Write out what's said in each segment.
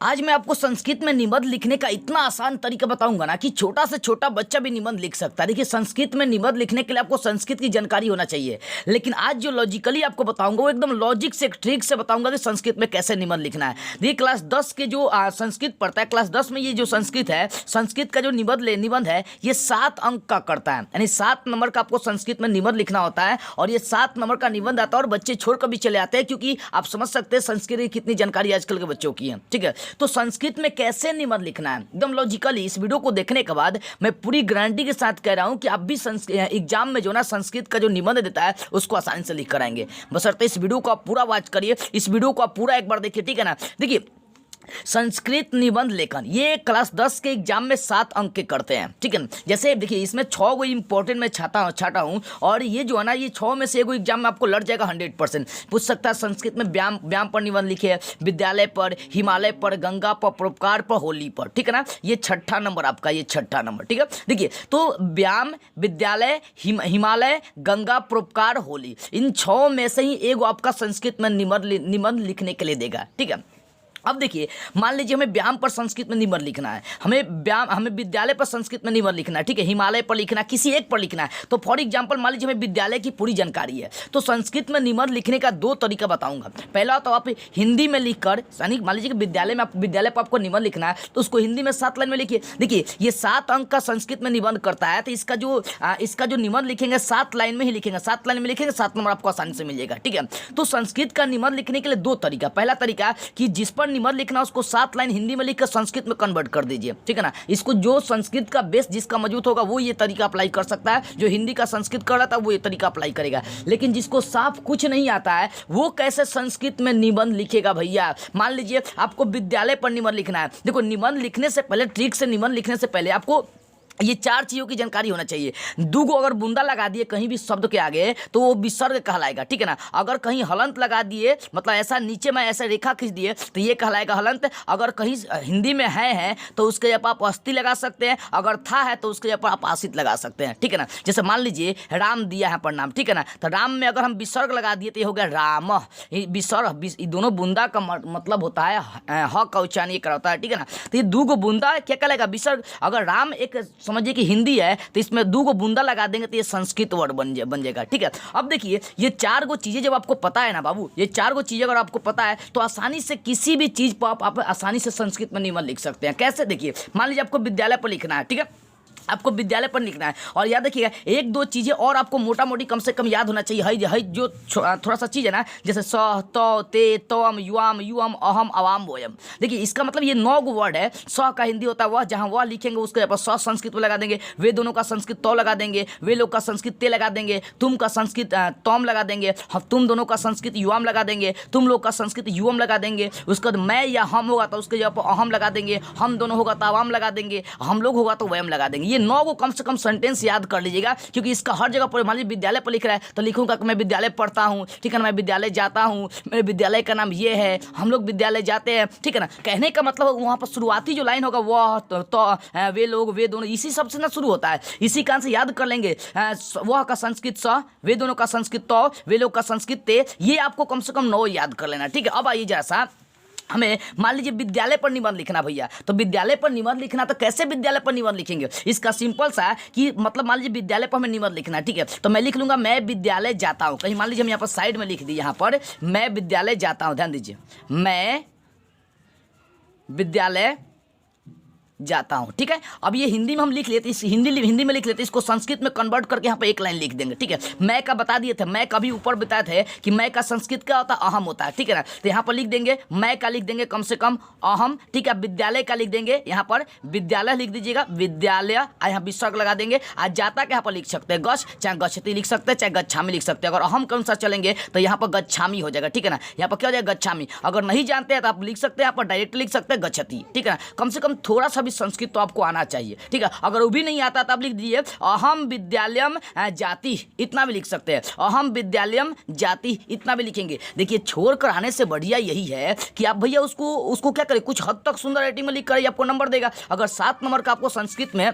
आज मैं आपको संस्कृत में निबंध लिखने का इतना आसान तरीका बताऊंगा ना कि छोटा से छोटा बच्चा भी निबंध लिख सकता है। देखिए, संस्कृत में निबंध लिखने के लिए आपको संस्कृत की जानकारी होना चाहिए, लेकिन आज जो लॉजिकली आपको बताऊंगा वो एकदम लॉजिक से, एक ट्रिक से बताऊंगा कि संस्कृत में कैसे निबंध लिखना है। देखिए, क्लास 10 के जो संस्कृत पढ़ता है, क्लास 10 में ये जो संस्कृत है, संस्कृत का जो निबंध है ये 7 अंक का करता है, यानी 7 नंबर का आपको संस्कृत में निबंध लिखना होता है। और ये 7 नंबर का निबंध आता है और बच्चे छोड़कर भी चले आते हैं, क्योंकि आप समझ सकते हैं संस्कृत की कितनी जानकारी आजकल के बच्चों की है। ठीक है, तो संस्कृत में कैसे निबंध लिखना है एकदम लॉजिकली, इस वीडियो को देखने के बाद मैं पूरी गारंटी के साथ कह रहा हूं कि आप भी एग्जाम में जो ना संस्कृत का जो निबंध देता है उसको आसानी से लिख कर आएंगे। बशर्ते इस वीडियो को आप पूरा वॉच करिए, इस वीडियो को आप पूरा एक बार देखिए। ठीक है ना। देखिए, संस्कृत निबंध लेखन ये क्लास 10 के एग्जाम में 7 अंक के करते हैं। ठीक है ना। जैसे देखिए, इसमें 6 गो इंपॉर्टेंट में छाटा हूँ और ये जो है ना, ये 6 में से एगो एग्जाम में आपको लड़ जाएगा 100%। पूछ सकता है संस्कृत में व्याम पर निबंध लिखे, विद्यालय पर, हिमालय पर, गंगा पर, परोपकार पर, होली पर। ठीक है ना। ये 6ठा नंबर आपका, ये 6ठा नंबर। ठीक है। देखिए, तो व्याम, विद्यालय, हिमालय, गंगा, परोपकार, होली, इन 6 में से ही एगो आपका संस्कृत में निबंध लिखने के लिए देगा। ठीक है। अब देखिए, मान लीजिए हमें व्यायाम पर संस्कृत में निबंध लिखना है, हमें विद्यालय पर संस्कृत में निबंध लिखना है। ठीक है, हिमालय पर लिखना है, किसी एक पर लिखना है। तो फॉर एग्जांपल मान लीजिए हमें विद्यालय की पूरी जानकारी है, तो संस्कृत में निबंध लिखने का 2 तरीका बताऊंगा। पहला तो आप हिंदी में लिखकर, यानी मान लीजिए कि विद्यालय पर आपको निबंध लिखना है, तो उसको हिंदी में 7 लाइन में लिखिए। देखिए, ये 7 अंक का संस्कृत में निबंध करता है, तो इसका जो निबंध लिखेंगे 7 लाइन में ही लिखेंगे, 7 लाइन में लिखेंगे, 7 नंबर आपको आसानी से मिल जाएगा। ठीक है। तो संस्कृत का निबंध लिखने के लिए 2 तरीका। पहला तरीका कि जिस पर निबंध लिखना उसको 7 लाइन हिंदी में लिखकर संस्कृत में कन्वर्ट कर दीजिए। ठीक है ना। इसको जो संस्कृत का बेस जिसका मौजूद होगा वो ये तरीका अप्लाई कर सकता है, जो हिंदी का संस्कृत कर रहा था वो ये तरीका अप्लाई करेगा। लेकिन जिसको साफ कुछ नहीं आता है वो कैसे संस्कृत में निबंध लिखेगा भैया। मान लीजिए आपको विद्यालय पर निबंध लिखना है। देखो, निबंध लिखने से पहले, ट्रिक से निबंध लिखने से पहले आपको ये 4 चीज़ों की जानकारी होना चाहिए। 2 अगर बूंदा लगा दिए कहीं भी शब्द के आगे तो वो विसर्ग कहलाएगा। ठीक है ना। अगर कहीं हलंत लगा दिए, मतलब ऐसा नीचे में ऐसा रेखा खींच दिए, तो ये कहलाएगा हलंत। अगर कहीं हिंदी में है तो उसके जगह आप अस्थि लगा सकते हैं, अगर था है तो उसके जगह आप आसित लगा सकते हैं। ठीक है ना। जैसे मान लीजिए राम दिया है प्रणाम। ठीक है ना। तो राम में अगर हम विसर्ग लगा दिए तो ये हो गया राम। विसर्ग, दोनों बूंदा का मतलब होता है ह का उच्चारण ये कराता है। ठीक है ना। तो ये 2 बूंदा क्या कहलाएगा, विसर्ग। अगर राम एक समझिए कि हिंदी है तो इसमें 2 बूंदा लगा देंगे तो ये संस्कृत वर्ड बन जाएगा। ठीक है। अब देखिए, ये 4 चीजें जब आपको पता है ना बाबू, ये 4 चीजें अगर आपको पता है तो आसानी से किसी भी चीज पर आप आसानी से संस्कृत में निबंध लिख सकते हैं। कैसे, देखिए, मान लीजिए आपको विद्यालय पर लिखना है। ठीक है, आपको विद्यालय पर लिखना है। और याद रखिएगा 1-2 चीज़ें और आपको मोटा मोटी कम से कम याद होना चाहिए। है जो थोड़ा सा चीज़ है ना, जैसे स, त, ते, तम, युवाम, युवम, अहम, अवाम, वयम। देखिए, इसका मतलब ये 9 वर्ड है। स का हिंदी होता है वह, जहाँ वह लिखेंगे उसके ऊपर स संस्कृत में लगा देंगे, वे दोनों का संस्कृत तो लगा देंगे, वे लोग का संस्कृत ते लगा देंगे, तुम का संस्कृत तम लगा देंगे, तुम दोनों का संस्कृत युवाम लगा देंगे, तुम लोग का संस्कृत युवम लगा देंगे। उसके बाद मैं या हम होगा तो उसके जगह पर अहम लगा देंगे, हम दोनों होगा तो अवाम लगा देंगे, हम लोग होगा तो वयम लगा देंगे। ये 9 कम से कम सेंटेंस याद कर लीजिएगा, क्योंकि इसका हर जगह पर, मान लीजिए विद्यालय पर लिख रहा है तो लिखूंगा कि मैं विद्यालय पढ़ता हूँ। ठीक है ना। मैं विद्यालय जाता हूँ, मेरे विद्यालय का नाम ये है, हम लोग विद्यालय जाते हैं। ठीक है ना। कहने का मतलब वहाँ पर शुरुआती जो लाइन होगा वह तो वे लोग, वे दोनों, इसी सब से ना शुरू होता है। इसी कान से याद कर लेंगे। वह का संस्कृत स, वे दोनों का संस्कृत तो, वे लोग का संस्कृत ते। ये आपको कम से कम 9 याद कर लेना। ठीक है। अब आइए जैसा हमें मान लीजिए विद्यालय पर निबंध लिखना भैया, तो विद्यालय पर निबंध लिखना, तो कैसे विद्यालय पर निबंध लिखेंगे। इसका सिंपल सा है कि मतलब मान लीजिए विद्यालय पर हमें निबंध लिखना है। ठीक है, तो मैं लिख लूंगा मैं विद्यालय जाता हूँ। कहीं मान लीजिए हम यहाँ पर साइड में लिख दी, यहाँ पर मैं विद्यालय जाता हूँ। ध्यान दीजिए, मैं विद्यालय जाता हूँ। ठीक है। अब ये हिंदी में हम लिख लेते, इस हिंदी में लिख लेते, इसको संस्कृत में कन्वर्ट करके यहाँ पे एक लाइन लिख देंगे। ठीक है। मैं का बता दिए थे, मैं कभी ऊपर बताए थे कि मैं का संस्कृत क्या होता है, अहम होता है। ठीक है ना। तो यहाँ पर लिख देंगे, मैं का लिख देंगे कम से कम अहम। ठीक है। विद्यालय का लिख देंगे, यहाँ पर विद्यालय लिख दीजिएगा, विद्यालय, यहाँ विसर्ग लगा देंगे। आज जाता के यहाँ पर लिख सकते हैं गछ, चाहे गच्छति लिख सकते हैं, चाहे गच्छामी लिख सकते हैं। अगर अहम के अनुसार चलेंगे तो यहाँ पर गच्छामी हो जाएगा। ठीक है ना। यहाँ पर क्या हो जाएगा, गच्छामी। अगर नहीं जानते हैं तो आप लिख सकते हैं, यहाँ पर डायरेक्ट लिख सकते हैं गच्छति। ठीक है ना। कम से कम थोड़ा सा भी संस्कृत तो आपको आना चाहिए। ठीक है। अगर वो भी नहीं आता तो आप लिख दीजिए अहम विद्यालयम जाति, इतना भी लिख सकते हैं। अहम विद्यालयम जाति, इतना भी लिखेंगे। देखिए, छोड़ कर आने से बढ़िया यही है कि आप भैया उसको क्या करें, कुछ हद तक सुंदर राइटिंग में लिख कर आपको नंबर देगा। अगर 7 नंबर का आपको संस्कृत में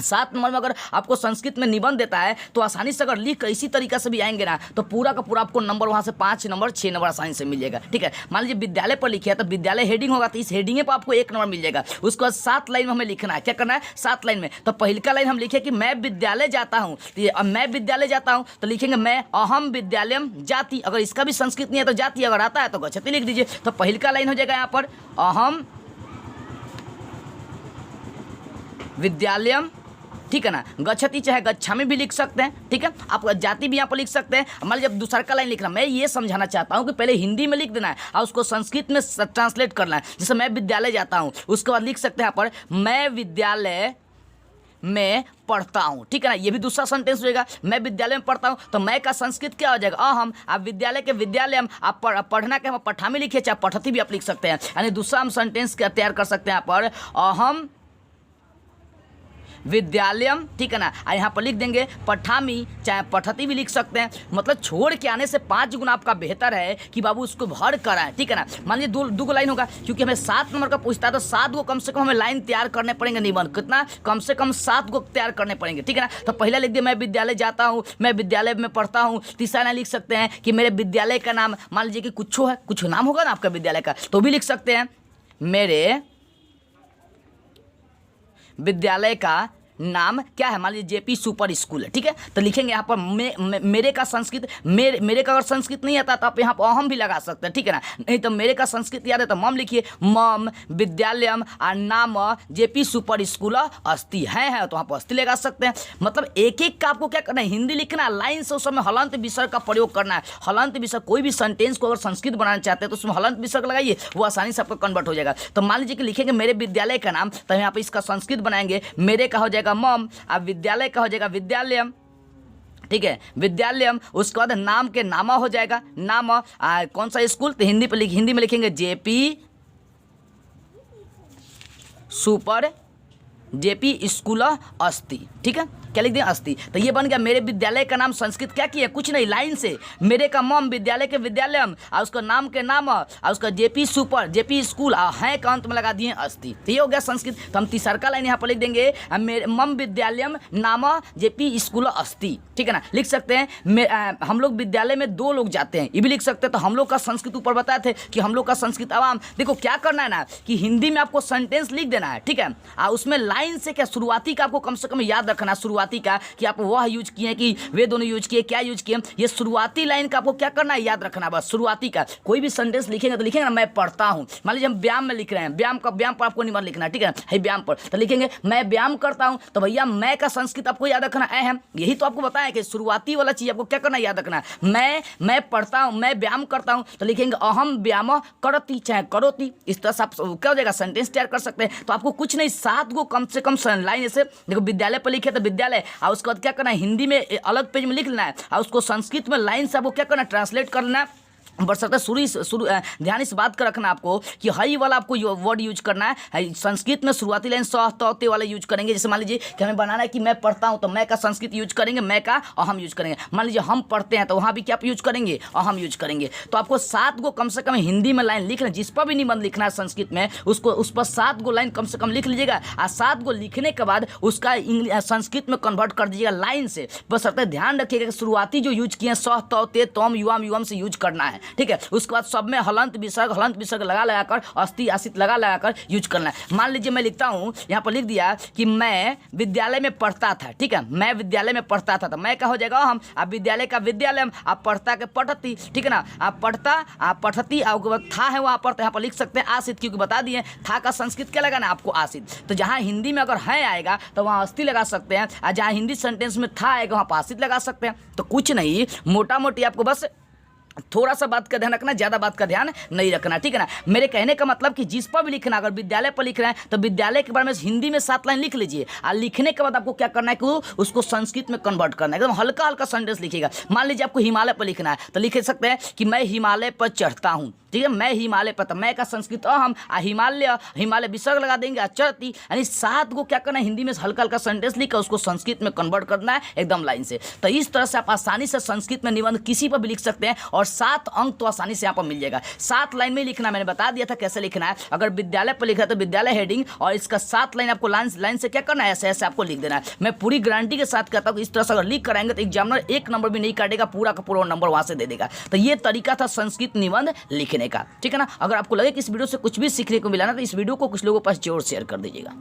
7 नंबर में अगर आपको संस्कृत में निबंध देता है तो आसानी से अगर लिख इसी तरीका से भी आएंगे ना तो पूरा का पूरा आपको नंबर वहाँ से 5 नंबर 6 नंबर आसानी से मिल जाएगा। ठीक है, मान लीजिए विद्यालय पर लिखिए तो विद्यालय हेडिंग होगा तो इस हेडिंग पर आपको 1 नंबर मिल जाएगा। उसके बाद 7 लाइन में हमें लिखना है, क्या करना है 7 लाइन में। तो पहली का लाइन हम लिखे कि मैं विद्यालय जाता हूँ, तो मैं विद्यालय जाता हूँ तो लिखेंगे मैं अहम विद्यालयम जाति। अगर इसका भी संस्कृत नहीं है तो जाति, अगर आता है तो गच्छति लिख दीजिए। तो पहली का लाइन हो जाएगा यहाँ पर अहम विद्यालयम, ठीक है ना, गच्छति चाहे गच्छामि भी लिख सकते हैं। ठीक है, आप जाति भी यहाँ पर लिख सकते हैं। मान लीजिए दूसरा का लाइन लिखना, मैं ये समझाना चाहता हूँ कि पहले हिंदी में लिख देना है और उसको संस्कृत में ट्रांसलेट करना है। जैसे मैं विद्यालय जाता हूँ, उसके बाद लिख सकते हैं यहाँ पर मैं विद्यालय में पढ़ता हूँ। ठीक है ना, ये भी दूसरा सेंटेंस होगा। मैं विद्यालय में पढ़ता हूँ तो मैं का संस्कृत क्या हो जाएगा अहम। आप विद्यालय के विद्यालयम, आप पढ़ना के हम पठामी लिखिए चाहे पठती भी आप लिख सकते हैं। यानी दूसरा हम सेंटेंस क्या तैयार कर सकते हैं यहाँ पर अहम विद्यालयम, ठीक है ना, यहाँ पर लिख देंगे पठामी चाहे पठती भी लिख सकते हैं। मतलब छोड़ के आने से 5 गुना आपका बेहतर है कि बाबू उसको भर कर आए। ठीक है ना, मान लीजिए दो गो लाइन होगा, क्योंकि हमें 7 नंबर का पूछता है तो 7 गो कम से कम हमें लाइन तैयार करने पड़ेंगे। निबंध कितना, कम से कम 7 गो तैयार करने पड़ेंगे। ठीक है ना, तो पहले लिख दिया मैं विद्यालय जाता हूँ, मैं विद्यालय में पढ़ता हूँ। तीसरा लाइन लिख सकते हैं कि मेरे विद्यालय का नाम, मान लीजिए कि कुछ है, कुछ नाम होगा ना आपका विद्यालय का, तो भी लिख सकते हैं मेरे विद्यालय का नाम क्या है, मान लीजिए जेपी सुपर स्कूल है। ठीक है, तो लिखेंगे यहाँ पर मेरे का संस्कृत, मेरे का अगर संस्कृत नहीं आता तो आप यहाँ पर अहम भी लगा सकते हैं। ठीक है ना, नहीं तो मेरे का संस्कृत याद है तो मम लिखिए, मम विद्यालयम और नाम जेपी सुपर स्कूल अस्ति है तो वहाँ पर अस्ति लगा सकते हैं। मतलब एक एक का आपको क्या करना है, हिंदी लिखना है, लाइन से उस समय हलंत विसर्ग का प्रयोग करना है। हलंत विसर्ग, कोई भी सेंटेंस को अगर संस्कृत बनाना चाहते हैं तो उसमें हलंत विसर्ग लगाइए, वो आसानी से आपको कन्वर्ट हो जाएगा। तो मान लीजिए कि लिखेंगे मेरे विद्यालय का नाम, तो यहाँ पर इसका संस्कृत बनाएंगे, मेरे का हो जाएगा मम, अब विद्यालय का हो जाएगा विद्यालयम। ठीक है, विद्यालयम, उसके बाद नाम के नामा हो जाएगा, नाम कौन सा स्कूल, तो हिंदी में लिखेंगे जेपी स्कूल अस्ति। ठीक है, क्या लिख दें अस्ति। तो ये बन गया मेरे विद्यालय का नाम। संस्कृत क्या किया, कुछ नहीं, लाइन से मेरे का मम, विद्यालय के विद्यालयम और उसका नाम के नाम और उसका जेपी स्कूल और है का अंत में लगा दिए अस्ति। तो ये हो गया संस्कृत। तो हम तीसरा लाइन यहाँ पर लिख देंगे मेरे मम विद्यालयम नाम जेपी स्कूल अस्ति। ठीक है ना, लिख सकते हैं हम लोग विद्यालय में 2 लोग जाते हैं, ये भी लिख सकते हैं। तो हम लोग का संस्कृत ऊपर बताए थे कि हम लोग का संस्कृत आवाम। देखो क्या करना है ना कि हिंदी में आपको सेंटेंस लिख देना है। ठीक है, और उसमें लाइन से क्या शुरुआती का आपको कम से कम याद रखना, शुरुआती का कि आप वह यूज किए कि वे दोनों यूज किए, क्या यूज किए, ये शुरुआती लाइन का आपको क्या करना है, याद रखना बस। शुरुआती का कोई भी सेंटेंस लिखेंगे तो लिखेंगे ना मैं पढ़ता हूं। मान लीजिए हम व्यायाम में लिख रहे हैं, व्यायाम पर आपको निबंध लिखना है। ठीक है, व्यायाम पर तो लिखेंगे मैं व्यायाम करता हूं, तो भैया मैं का संस्कृत आपको याद रखना है। यही तो आपको बताया कि शुरुआती वाला चीज आपको क्या करना है, याद रखना। मैं पढ़ता हूं, मैं व्यायाम करता हूं, तो लिखेंगे अहम व्यायाम करती चाहे करोती। इस तरह से आप क्या हो जाएगा, सेंटेंस तैयार कर सकते हैं। तो आपको कुछ नहीं, 7 गो कम से कम लाइन ऐसे देखो, विद्यालय पर लिखे तो विद्यालय, और उसके बाद क्या करना है, हिंदी में अलग पेज में लिख लेना है और उसको संस्कृत में लाइन से आपको क्या करना है, ट्रांसलेट करना है। बरसते शुरू ध्यान इस बात का रखना आपको कि हई वाला आपको वर्ड यूज करना है। संस्कृत में शुरुआती लाइन स त ते वाला यूज करेंगे। जैसे मान लीजिए कि हमें बनाना है कि मैं पढ़ता हूं तो मैं का संस्कृत यूज करेंगे, मैं का अहम यूज करेंगे। मान लीजिए हम पढ़ते हैं तो वहां भी क्या यूज करेंगे, अहम यूज करेंगे। तो आपको 7 गो कम से कम हिंदी में लाइन लिख लें, जिस पर भी निबंध लिखना है संस्कृत में उसको उस पर 7 गो लाइन कम से कम लिख लीजिएगा। और 7 गो लिखने के बाद उसका संस्कृत में कन्वर्ट कर दीजिएगा लाइन से। बस ध्यान रखिएगा शुरुआती जो यूज किए स त ते तम युवाम से यूज करना है। ठीक है, उसके बाद सब में हलंत विसर्ग लगा कर अस्ति आसित लगा कर यूज करना है। मान लीजिए मैं लिखता हूं, यहाँ पर लिख दिया कि मैं विद्यालय में पढ़ता था। ठीक है, मैं विद्यालय में पढ़ता था, तो मैं क्या हो जाएगा हम, आप विद्यालय का विद्यालय, आप पढ़ता के पठती। ठीक है ना, आप पढ़ता आप पठती, और था है वहाँ पर, तो यहाँ पर लिख सकते हैं आसित, क्योंकि बता दिए था का संस्कृत क्या लगाना आपको, आसित। तो जहाँ हिंदी में अगर है आएगा तो वहाँ अस्ति लगा सकते हैं, और जहाँ हिंदी सेंटेंस में था आएगा वहाँ पर आसित लगा सकते हैं। तो कुछ नहीं, मोटा मोटी आपको बस थोड़ा सा बात का ध्यान रखना, ज़्यादा बात का ध्यान नहीं रखना। ठीक है ना, मेरे कहने का मतलब कि जिस पर भी लिखना, अगर विद्यालय पर लिख रहे हैं तो विद्यालय के बारे में हिंदी में 7 लाइन लिख लीजिए। और लिखने के बाद आपको क्या करना है कि उसको संस्कृत में कन्वर्ट करना है, एकदम हल्का हल्का सेंटेंस लिखिएगा। मान लीजिए आपको हिमालय पर लिखना है तो लिख सकते हैं कि मैं हिमालय पर चढ़ता हूँ। ठीक है, मैं हिमालय पर, मैं का संस्कृत अहम, हिमालय विसर्ग लगा देंगे, चढ़ती। यानी 7 को क्या करना है, हिंदी में हल्का हल्का सेंटेंस लिखकर उसको संस्कृत में कन्वर्ट करना है एकदम लाइन से। तो इस तरह से आप आसानी से संस्कृत में निबंध किसी पर भी लिख सकते हैं और 7 अंक तो आसानी से यहाँ पर मिल जाएगा। 7 लाइन में लिखना, मैंने बता दिया था कैसे लिखना है। अगर विद्यालय पर लिखा है तो विद्यालय हेडिंग और इसका 7 लाइन आपको लाइन से क्या करना है, ऐसे ऐसे आपको लिख देना है। मैं पूरी गारंटी के साथ कहता हूँ इस तरह से अगर लिख कराएंगे तो एग्जामिनर 1 नंबर भी नहीं काटेगा, पूरा का पूरा नंबर वहां से दे देगा। तो ये तरीका था संस्कृत निबंध लिखने का, ठीक है ना। अगर आपको लगे कि इस वीडियो से कुछ भी सीखने को मिला ना तो इस वीडियो को कुछ लोगों के पास जरूर शेयर कर दीजिएगा।